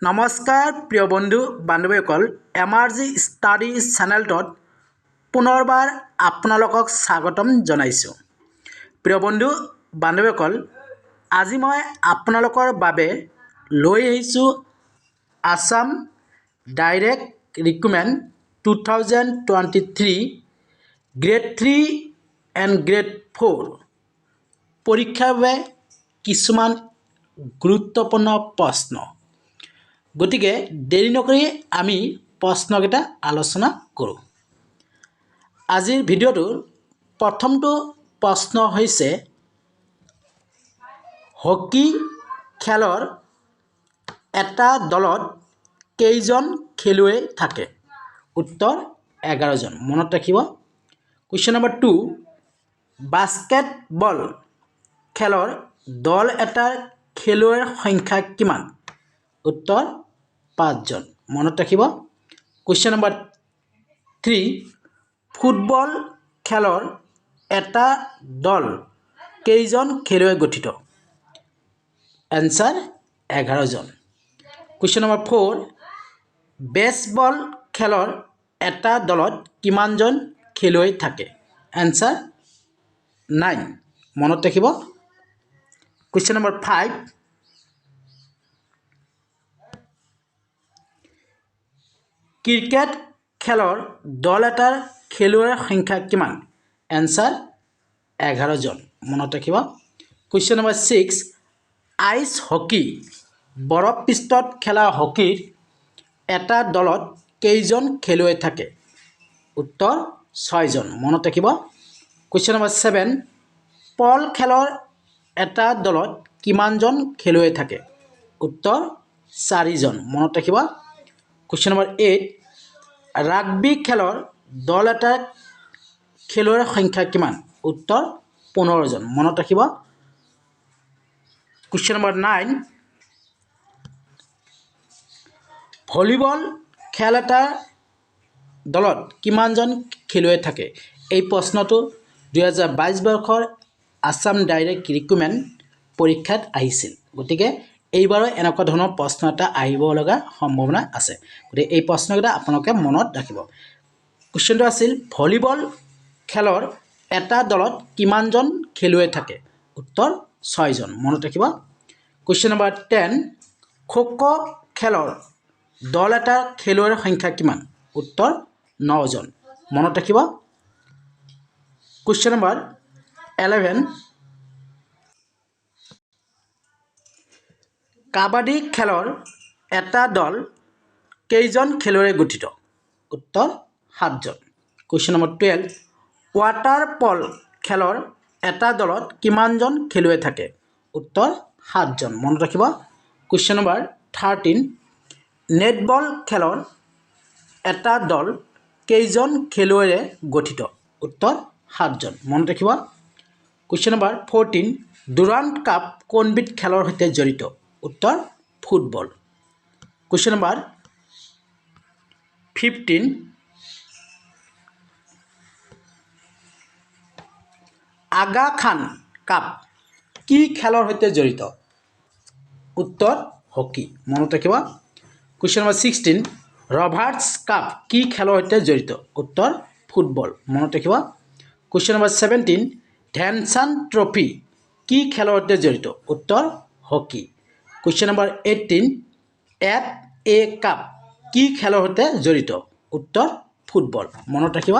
নমস্কাৰ প্ৰিয় বন্ধু বান্ধৱীসকল এমাৰ্জি ষ্টাডি চেনেলটোত পুনৰবাৰ আপোনালোকক স্বাগতম জনাইছোঁ। প্ৰিয় বন্ধু বান্ধৱীসকল আজি মই আপোনালোকৰ বাবে লৈ আহিছোঁ Assam direct recruitment 2023 grade 3 and grade 4 পৰীক্ষাৰ বাবে কিছুমান গুৰুত্বপূৰ্ণ প্ৰশ্ন। গতিকে দেৰি নকৰি আমি প্ৰশ্নকেইটা আলোচনা কৰোঁ। আজিৰ ভিডিঅ'টোৰ প্ৰথমটো প্ৰশ্ন হৈছে হকী খেলৰ এটা দলত কেইজন খেলুৱৈ থাকে? উত্তৰ 11 জন। মনত ৰাখিব। কুৱেশ্যন নম্বৰ 2 বাস্কেটবল খেলৰ দল এটাৰ খেলুৱৈৰ সংখ্যা কিমান? উত্তৰ 5 জন। মনত ৰাখিব। কুৱেশ্যন নম্বৰ 3 ফুটবল খেলৰ এটা দল কেইজন খেলুৱৈ গঠিত? এনসাৰ 11 জন। কুৱেশ্যন নম্বৰ 4 বেছবল খেলৰ এটা দলত কিমানজন খেলুৱৈ থাকে? এনসাৰ 9। মনত ৰাখিব। কুৱেশ্যন নম্বৰ 5 ক্ৰিকেট খেলৰ দল এটাৰ খেলুৱৈৰ সংখ্যা কিমান? এনসাৰ 11 জন। মনত ৰাখিব। কুৱেশ্যন নম্বৰ 6 আইচ হকী বৰফ পৃষ্ঠত খেলা হকীৰ এটা দলত কেইজন খেলুৱৈ থাকে? উত্তৰ 6 জন। মনত ৰাখিব। কুৱেশ্যন নম্বৰ 7 পল খেলৰ এটা দলত কিমানজন খেলুৱৈ থাকে? উত্তৰ 4 জন। মনত ৰাখিব। কুৱেশ্যন নম্বৰ 8 ৰাগবী খেলৰ দল এটাৰ খেলুৱৈৰ সংখ্যা কিমান? উত্তৰ 15 জন। মনত ৰাখিব। কুৱেশ্যন নম্বৰ 9 ভলীবল খেল এটাৰ দলত কিমানজন খেলুৱৈ থাকে? এই প্ৰশ্নটো 2022 বৰ্ষৰ আসাম ডাইৰেক্ট ৰিক্ৰুটমেণ্ট পৰীক্ষাত আহিছিল। গতিকে এইবাৰো এনেকুৱা ধৰণৰ প্ৰশ্ন এটা আহিব লগা সম্ভাৱনা আছে। গতিকে এই প্ৰশ্নকেইটা আপোনালোকে মনত ৰাখিব। কুৱেশ্যনটো আছিল ভলীবল খেলৰ এটা দলত কিমানজন খেলুৱৈ থাকে? উত্তৰ 6 জন। মনত ৰাখিব। কুৱেশ্যন নম্বৰ 10 খো-খো খেলৰ দল এটাৰ খেলুৱৈৰ সংখ্যা কিমান? উত্তৰ 9 জন। মনত ৰাখিব। কুৱেশ্যন নম্বৰ 11 কাবাডী খেলৰ এটা দল কেইজন খেলুৱৈৰে গঠিত? উত্তৰ 7 জন। কুৱেশ্যন নম্বৰ 12 ৱাটাৰ পল খেলৰ এটা দলত কিমানজন খেলুৱৈ থাকে? উত্তৰ 7 জন। মনত ৰাখিব। কুৱেশ্যন নম্বৰ 13 নেটবল খেলৰ এটা দল কেইজন খেলুৱৈৰে গঠিত? উত্তৰ 7 জন। মনত ৰাখিব। কুৱেশ্যন নম্বৰ 14 ডুৰাণ্ট কাপ কোনবিধ খেলৰ সৈতে জড়িত? উত্তৰ football. Question number 15 Aga Khan cup কি খেলৰ সৈতে জড়িত? উত্তৰ হকী। মনত ৰাখিব। কুৱেশ্যন নম্বৰ 16 ৰবাৰ্টছ কাপ কি খেলৰ সৈতে জড়িত? উত্তৰ ফুটবল। মনত ৰাখিব। কুৱেশ্যন নম্বৰ 17 ধ্যানচান্দ ট্ৰফি কি খেলৰ সৈতে জড়িত? উত্তৰ hockey. Question number 18 FA cup কি খেলৰ সৈতে জড়িত? উত্তৰ ফুটবল। মনত ৰাখিব।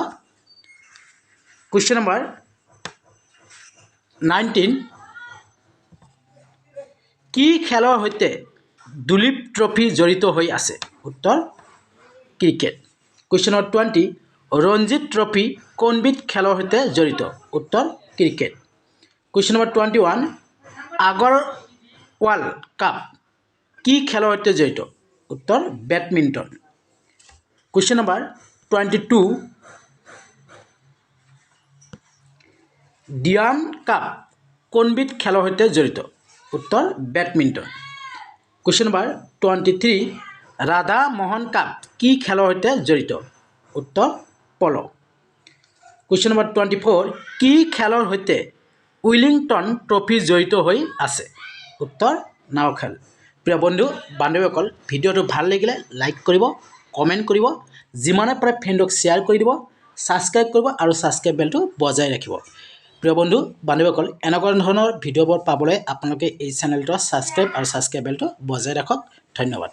কুৱেশ্যন নম্বৰ 19 কি খেলৰ সৈতে দুলীপ ট্ৰফি জড়িত হৈ আছে? উত্তৰ cricket. Question number 20 Ranjit trophy কোনবিধ খেলৰ সৈতে জড়িত? উত্তৰ cricket. Question number 21 Agarwal cup কি খেলৰ সৈতে জড়িত? উত্তৰ বেডমিণ্টন। কুৱেশ্যন নম্বৰ 22 ডিয়ান কাপ কোনবিধ খেলৰ সৈতে জড়িত? উত্তৰ badminton. Question number 23 Radha Mohan cup কি খেলৰ সৈতে জড়িত? উত্তৰ পল'। কুৱেশ্যন নম্বৰ 24 কি খেলৰ সৈতে উইলিংটন ট্ৰফি জড়িত হৈ আছে? উত্তৰ নাও খেল। প্ৰিয় বন্ধু বান্ধৱীসকল ভিডিঅ'টো ভাল লাগিলে লাইক কৰিব কমেণ্ট কৰিব যিমানে পাৰে ফ্ৰেণ্ডক শ্বেয়াৰ কৰি দিব ছাবস্ক্ৰাইব কৰিব আৰু ছাবস্ক্ৰাইব বেলটো বজাই ৰাখিব প্ৰিয় বন্ধু বান্ধৱীসকল এনেকুৱা ধৰণৰ ভিডিঅ'বোৰ পাবলৈ আপোনালোকে এই চেনেলটো ছাবস্ক্ৰাইব আৰু ছাবস্ক্ৰাইব বেলটো বজাই ৰাখক ধন্যবাদ